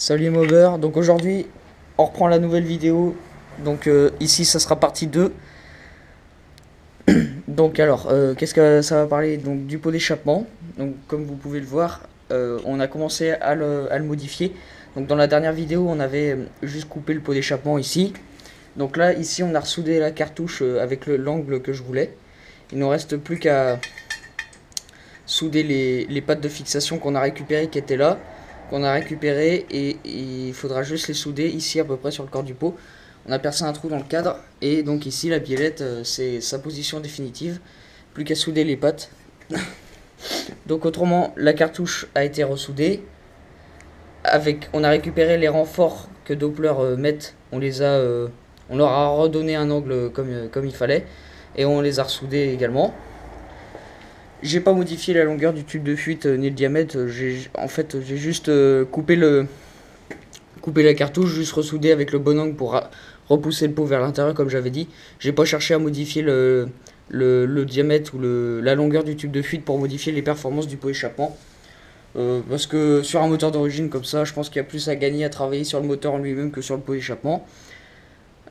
Salut les mobbers, donc aujourd'hui on reprend la nouvelle vidéo, donc ici ça sera partie 2. Donc alors, qu'est-ce que ça va parler? Donc du pot d'échappement, donc comme vous pouvez le voir, on a commencé à le modifier. Donc dans la dernière vidéo on avait juste coupé le pot d'échappement ici. Donc là ici on a ressoudé la cartouche avec l'angle que je voulais. Il ne reste plus qu'à souder les pattes de fixation qu'on a récupérées qui étaient là, qu'on a récupéré, et il faudra juste les souder ici à peu près sur le corps du pot. On a percé un trou dans le cadre et donc ici la biellette c'est sa position définitive, plus qu'à souder les pattes. Donc autrement la cartouche a été ressoudée, on a récupéré les renforts que Doppler mettent, on leur a redonné un angle comme il fallait et on les a ressoudés également. J'ai pas modifié la longueur du tube de fuite ni le diamètre. J'ai juste coupé la cartouche, juste ressoudé avec le bon angle pour repousser le pot vers l'intérieur comme j'avais dit. J'ai pas cherché à modifier le diamètre ou la longueur du tube de fuite pour modifier les performances du pot échappement. Parce que sur un moteur d'origine comme ça, je pense qu'il y a plus à gagner à travailler sur le moteur en lui-même que sur le pot échappement.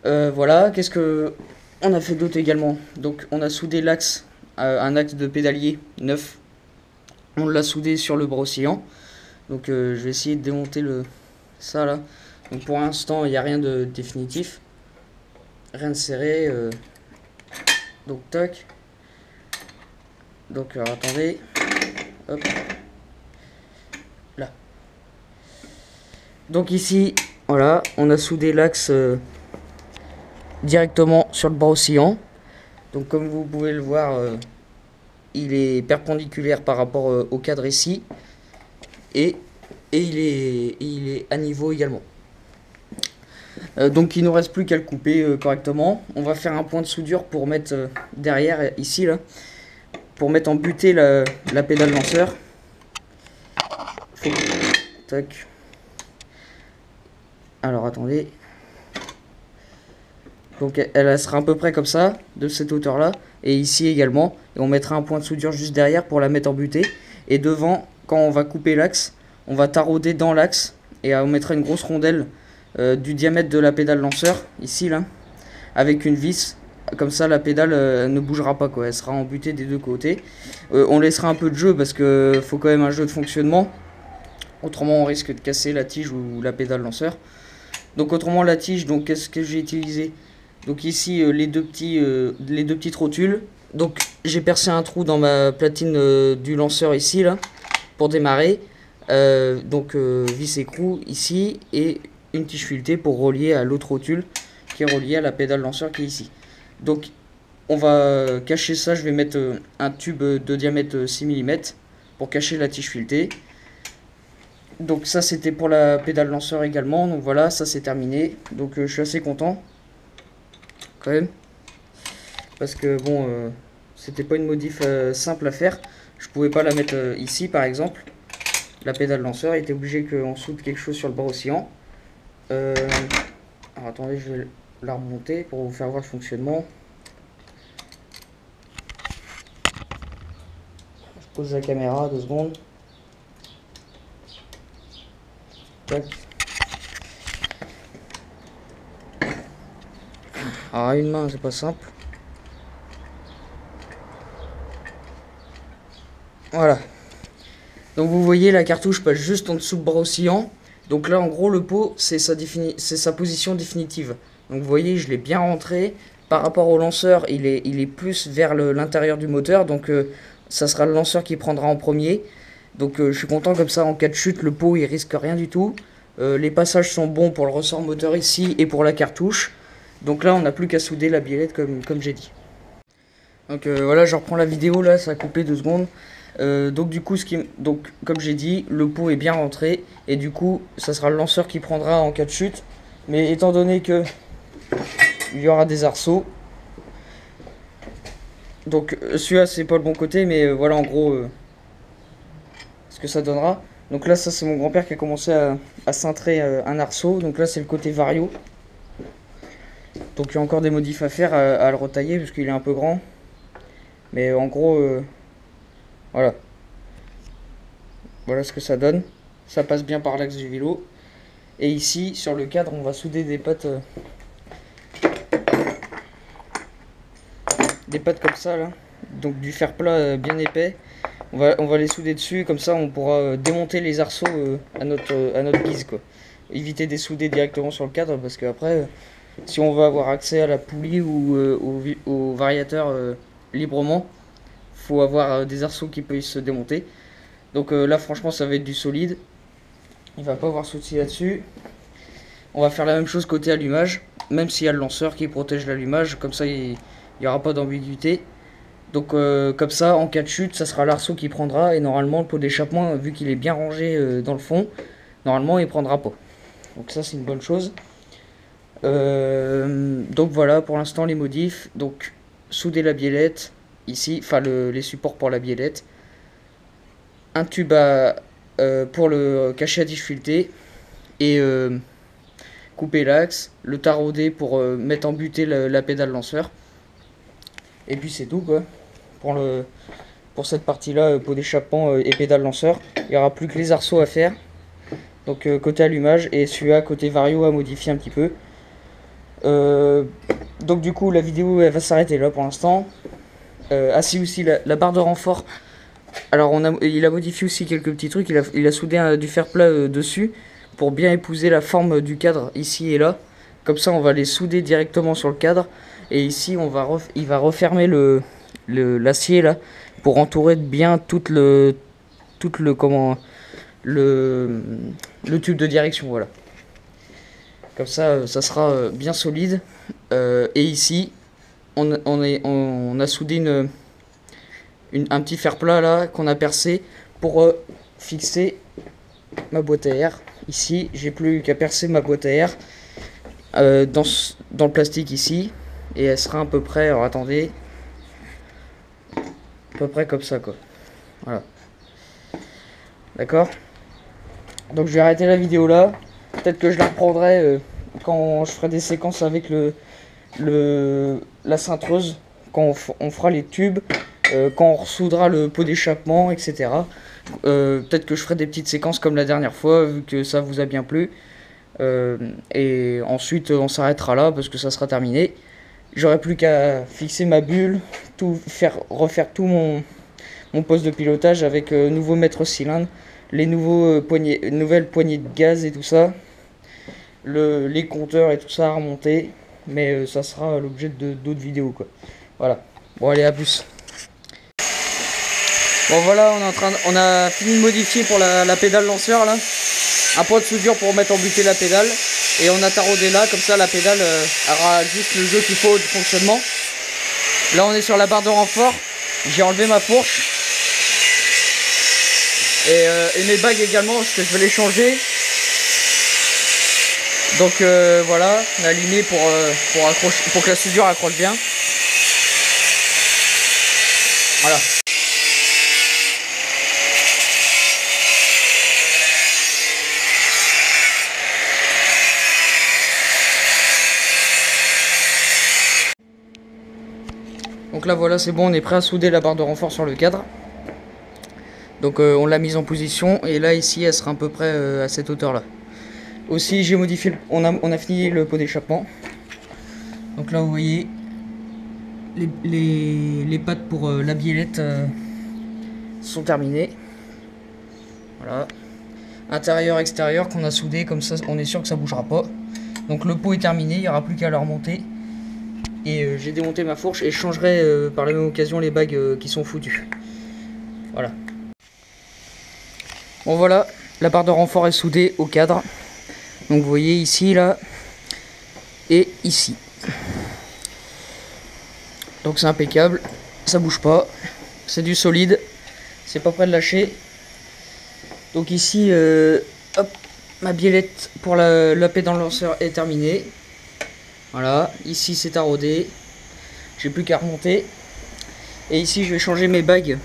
Voilà, qu'est-ce que on a fait d'autre également? Donc on a soudé l'axe, un axe de pédalier neuf. On l'a soudé sur le bras oscillant. Donc je vais essayer de démonter ça là. Donc pour l'instant il n'y a rien de définitif, rien de serré. Donc tac. Donc alors, attendez. Hop. Là. Donc ici, voilà, on a soudé l'axe directement sur le bras oscillant. Donc comme vous pouvez le voir, il est perpendiculaire par rapport au cadre ici. Et il est à niveau également. Donc il ne nous reste plus qu'à le couper correctement. On va faire un point de soudure pour mettre derrière, ici là, pour mettre en butée la pédale lanceur. Tac. Alors attendez. Donc elle sera à peu près comme ça, de cette hauteur là, et ici également. Et on mettra un point de soudure juste derrière pour la mettre en butée. Et devant, quand on va couper l'axe, on va tarauder dans l'axe et on mettra une grosse rondelle du diamètre de la pédale lanceur, ici là, avec une vis. Comme ça la pédale ne bougera pas, quoi. Elle sera embutée des deux côtés. On laissera un peu de jeu parce que faut quand même un jeu de fonctionnement. Autrement on risque de casser la tige ou la pédale lanceur. Donc autrement la tige, donc qu'est-ce que j'ai utilisé? Donc ici les deux petites rotules. Donc j'ai percé un trou dans ma platine du lanceur ici là pour démarrer. Donc vis écrou ici et une tige filetée pour relier à l'autre rotule qui est reliée à la pédale lanceur qui est ici. Donc on va cacher ça, je vais mettre un tube de diamètre 6 mm pour cacher la tige filetée. Donc ça c'était pour la pédale lanceur également. Donc voilà, ça c'est terminé. Donc je suis assez content quand même, parce que bon c'était pas une modif simple à faire. Je pouvais pas la mettre ici par exemple, la pédale lanceur. Il était obligé qu'on soude quelque chose sur le bras oscillant. Alors attendez, je vais la remonter pour vous faire voir le fonctionnement. Je pose la caméra 2 secondes. Tac. Alors à une main c'est pas simple. Voilà. Donc vous voyez la cartouche passe juste en dessous le bras oscillant. Donc là en gros le pot c'est sa position définitive. Donc vous voyez je l'ai bien rentré. Par rapport au lanceur il est plus vers l'intérieur du moteur. Donc ça sera le lanceur qui prendra en premier. Donc je suis content, comme ça en cas de chute le pot il risque rien du tout. Les passages sont bons pour le ressort moteur ici et pour la cartouche. Donc là on n'a plus qu'à souder la biellette comme j'ai dit. Donc voilà, je reprends la vidéo là, ça a coupé 2 secondes. Donc du coup comme j'ai dit, le pot est bien rentré et du coup ça sera le lanceur qui prendra en cas de chute. Mais étant donné que il y aura des arceaux, donc celui-là c'est pas le bon côté, mais voilà en gros ce que ça donnera. Donc là ça c'est mon grand-père qui a commencé à cintrer un arceau. Donc là c'est le côté vario. Donc il y a encore des modifs à faire, à le retailler parce qu'il est un peu grand. Mais en gros voilà ce que ça donne. Ça passe bien par l'axe du vélo. Et ici sur le cadre on va souder des pattes comme ça là, donc du fer plat bien épais. On va les souder dessus, comme ça on pourra démonter les arceaux à notre guise quoi. Éviter de souder directement sur le cadre parce que après si on veut avoir accès à la poulie ou au variateur librement, faut avoir des arceaux qui peuvent se démonter. Donc là franchement ça va être du solide, il va pas avoir souci là-dessus. On va faire la même chose côté allumage, même s'il y a le lanceur qui protège l'allumage, comme ça il n'y aura pas d'ambiguïté. Donc comme ça en cas de chute ça sera l'arceau qui prendra, et normalement le pot d'échappement vu qu'il est bien rangé dans le fond, normalement il prendra pas. Donc ça c'est une bonne chose. Donc voilà pour l'instant les modifs. Donc souder la biellette ici, enfin les supports pour la biellette, un tube pour le cachet à tige fileté, et couper l'axe, le tarauder pour mettre en butée la pédale lanceur, et puis c'est tout quoi pour cette partie là, pot d'échappement et pédale lanceur. Il n'y aura plus que les arceaux à faire, donc côté allumage, et celui-là côté vario à modifier un petit peu. Donc du coup la vidéo elle va s'arrêter là pour l'instant. Si aussi la barre de renfort, alors il a modifié aussi quelques petits trucs. Il a soudé du fer plat dessus pour bien épouser la forme du cadre ici et là. Comme ça on va les souder directement sur le cadre, et ici il va refermer l'acier là pour entourer bien tout le tube de direction, voilà. Comme ça ça sera bien solide. Et ici on a soudé un petit fer plat là qu'on a percé pour fixer ma boîte à air. Ici j'ai plus qu'à percer ma boîte à air dans le plastique ici, et elle sera à peu près, alors attendez, à peu près comme ça quoi, voilà, d'accord. Donc je vais arrêter la vidéo là, peut-être que je la reprendrai quand je ferai des séquences avec la cintreuse, quand on fera les tubes, quand on ressoudra le pot d'échappement, etc. Peut-être que je ferai des petites séquences comme la dernière fois, vu que ça vous a bien plu. Et ensuite on s'arrêtera là parce que ça sera terminé. J'aurai plus qu'à fixer ma bulle, refaire tout mon poste de pilotage avec nouveau maître cylindre, les nouvelles poignées de gaz et tout ça, les compteurs et tout ça à remonter. Mais ça sera l'objet d'autres vidéos quoi. Voilà. Bon allez, à plus. Bon voilà, on a fini de modifier pour la pédale lanceur là. Un point de soudure pour mettre en butée la pédale. Et on a taraudé là, comme ça la pédale aura juste le jeu qu'il faut de fonctionnement. Là on est sur la barre de renfort. J'ai enlevé ma fourche. Et mes bagues également, parce que je vais les changer. Donc voilà, on a aligné pour que la soudure accroche bien. Voilà. Donc là voilà, c'est bon, on est prêt à souder la barre de renfort sur le cadre. Donc on l'a mise en position, et là ici elle sera à peu près à cette hauteur là. Aussi j'ai modifié, on a fini le pot d'échappement. Donc là vous voyez les pattes pour la biellette sont terminées. Voilà. Intérieur, extérieur qu'on a soudé, comme ça on est sûr que ça bougera pas. Donc le pot est terminé, il n'y aura plus qu'à le remonter. Et j'ai démonté ma fourche, et je changerai par la même occasion les bagues qui sont foutues. Voilà. Bon voilà, la barre de renfort est soudée au cadre. Donc vous voyez ici, là, et ici. Donc c'est impeccable, ça bouge pas, c'est du solide, c'est pas prêt de lâcher. Donc ici, hop, ma biellette pour la pédale lanceur est terminée. Voilà, ici c'est taraudé, j'ai plus qu'à remonter. Et ici je vais changer mes bagues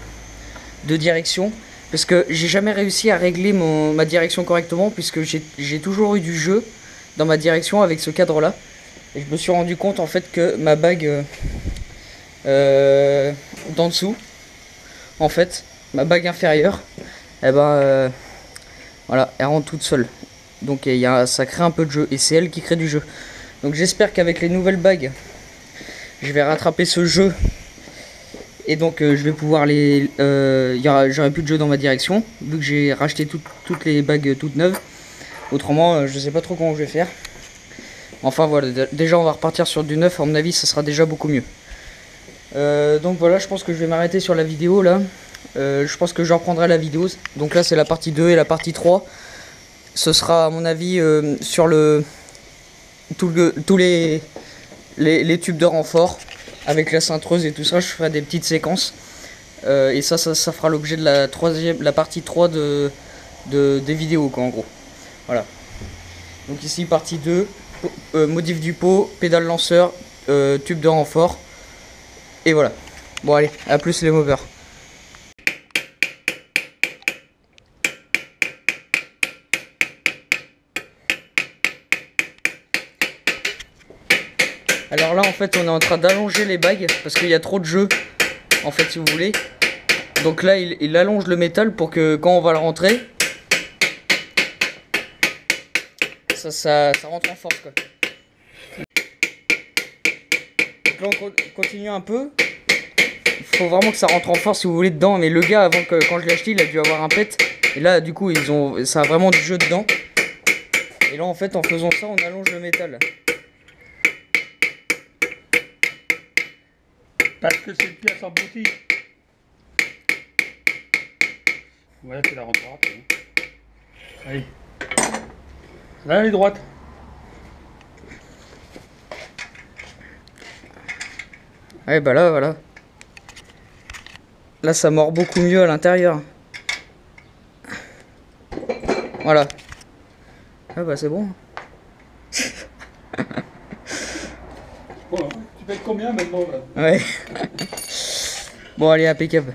de direction, parce que j'ai jamais réussi à régler ma direction correctement, puisque j'ai toujours eu du jeu dans ma direction avec ce cadre là. Et je me suis rendu compte en fait que ma bague d'en dessous, en fait, ma bague inférieure, eh ben voilà, elle rentre toute seule. Donc ça crée un peu de jeu et c'est elle qui crée du jeu. Donc j'espère qu'avec les nouvelles bagues, je vais rattraper ce jeu. Et donc je vais pouvoir j'aurai plus de jeu dans ma direction, vu que j'ai racheté toutes les bagues toutes neuves. Autrement, je sais pas trop comment je vais faire. Enfin voilà, déjà on va repartir sur du neuf, à mon avis ça sera déjà beaucoup mieux. Donc voilà, je pense que je vais m'arrêter sur la vidéo là. Je pense que je reprendrai la vidéo. Donc là c'est la partie 2 et la partie 3. Ce sera à mon avis sur tous les tubes de renfort. Avec la cintreuse et tout ça, je ferai des petites séquences. Et ça fera l'objet de la partie 3 des vidéos quoi en gros. Voilà. Donc ici partie 2, modif du pot, pédale lanceur, tube de renfort. Et voilà. Bon allez, à plus les movers. Alors là en fait on est en train d'allonger les bagues parce qu'il y a trop de jeu en fait si vous voulez. Donc là il allonge le métal pour que quand on va le rentrer, ça rentre en force quoi. Donc là on continue un peu. Il faut vraiment que ça rentre en force si vous voulez dedans. Mais le gars quand je l'ai acheté il a dû avoir un pet. Et là du coup ça a vraiment du jeu dedans. Et là en fait en faisant ça on allonge le métal. Parce que c'est une pièce en boutique. Voilà, tu la rentreras après. Allez. Là, elle est droite. Ouais, bah là, voilà. Là, ça mord beaucoup mieux à l'intérieur. Voilà. Ah bah c'est bon. Voilà. Tu payes combien maintenant là? Ouais. Bon, allez, impeccable.